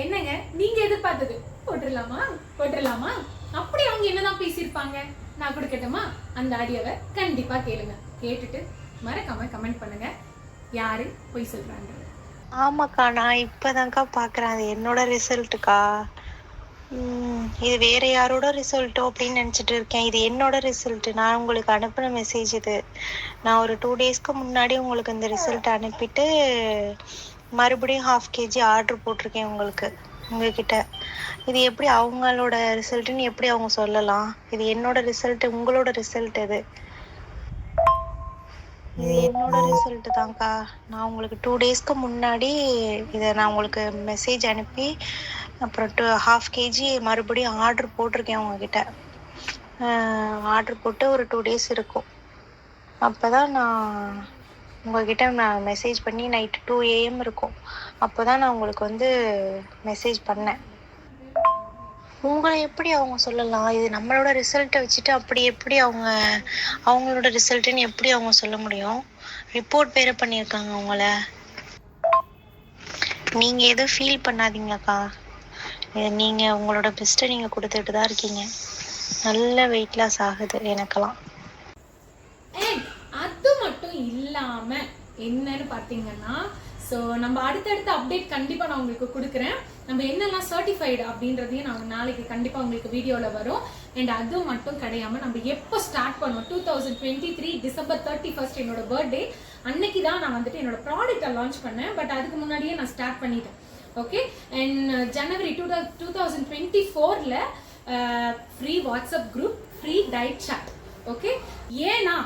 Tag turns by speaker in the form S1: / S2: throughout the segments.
S1: என்னங்க நீங்க எதிர்பார்த்தது போட்டுடலாமா போட்டுடலாமா? அப்படி அவங்க என்னதான் பேசியிருப்பாங்க நான் கொடுக்கட்டுமா? அந்த ஆடியோவை கண்டிப்பா கேளுங்க. கேட்டுட்டு மறக்காம கமெண்ட் பண்ணுங்க யாரு பொய் சொல்றாங்க.
S2: ஆமாக்கா, நான் இப்பதான்க்கா பாக்குறேன். அது என்னோட ரிசல்ட்டுக்கா. இது வேற யாரோட ரிசல்ட்டோ அப்படின்னு நினைச்சிட்டு இருக்கேன். இது என்னோட ரிசல்ட். நான் உங்களுக்கு அனுப்பின மெசேஜ் இது. நான் ஒரு 2 டேஸ்க்கு முன்னாடி உங்களுக்கு இந்த ரிசல்ட் அனுப்பிட்டு மறுபடியும் 1/2 kg ஆர்டர் போட்டிருக்கேன் உங்களுக்கு உங்ககிட்ட. இது எப்படி அவங்களோட ரிசல்ட்டுன்னு எப்படி அவங்க சொல்லலாம்? இது என்னோட ரிசல்ட், உங்களோட ரிசல்ட் இது. இது என்னோட ரிசல்ட் தான்க்கா. நான் உங்களுக்கு 2 டேஸ்க்கு முன்னாடி இதை நான் உங்களுக்கு மெசேஜ் அனுப்பி அப்புறம் 1/2 kg மறுபடியும் ஆர்டர் போட்டிருக்கேன் உங்ககிட்ட. ஆர்டர் போட்டு ஒரு 2 டேஸ் இருக்கும். அப்போ தான் நான் உங்ககிட்ட நான் மெசேஜ் பண்ணி நைட்டு 2 AM இருக்கும். அப்போ தான் நான் உங்களுக்கு வந்து மெசேஜ் பண்ணேன். உங்களை எப்படி அவங்க சொல்லலாம்? இது நம்மளோட ரிசல்ட்டை வச்சுட்டு அப்படி எப்படி அவங்க அவங்களோட ரிசல்ட்டுன்னு எப்படி அவங்க சொல்ல முடியும்? ரிப்போர்ட் வேற பண்ணியிருக்காங்க அவங்கள. நீங்கள் எதுவும் ஃபீல் பண்ணாதீங்கக்கா. நீங்கள் உங்களோட பெஸ்ட்டை நீங்கள் கொடுத்துட்டு தான் இருக்கீங்க. நல்ல வெயிட் லாஸ் ஆகுது எனக்கெல்லாம்.
S1: அது மட்டும் இல்லாம என்னன்னு பாத்தீங்கன்னா, ஸோ நம்ம அடுத்தடுத்த அப்டேட் கண்டிப்பாக நான் உங்களுக்கு கொடுக்குறேன். நம்ம என்னெல்லாம் சர்டிஃபைடு அப்படின்றதையும் நான் நாளைக்கு கண்டிப்பாக உங்களுக்கு வீடியோவில் வரும். அண்ட் அது மட்டும் கிடையாமல் நம்ம எப்போ ஸ்டார்ட் பண்ணோம் 2023 December 31 என்னோட பர்த்டே அன்னைக்கு தான் நான் வந்துட்டு என்னோட ப்ராடக்டை லான்ச் பண்ணேன். பட் அதுக்கு முன்னாடியே நான் ஸ்டார்ட் பண்ணிட்டேன். Okay. And January 2024 free WhatsApp group, free diet chat. Okay. ஏன்னா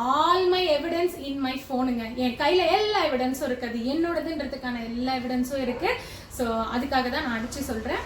S1: all my evidence in my ஃபோனுங்க. என் கையில் எல்லா எவிடன்ஸும் இருக்குது. என்னோடதுன்றதுக்கான எல்லா எவிடன்ஸும் இருக்குது. ஸோ அதுக்காக தான் நான் அடித்து சொல்கிறேன்.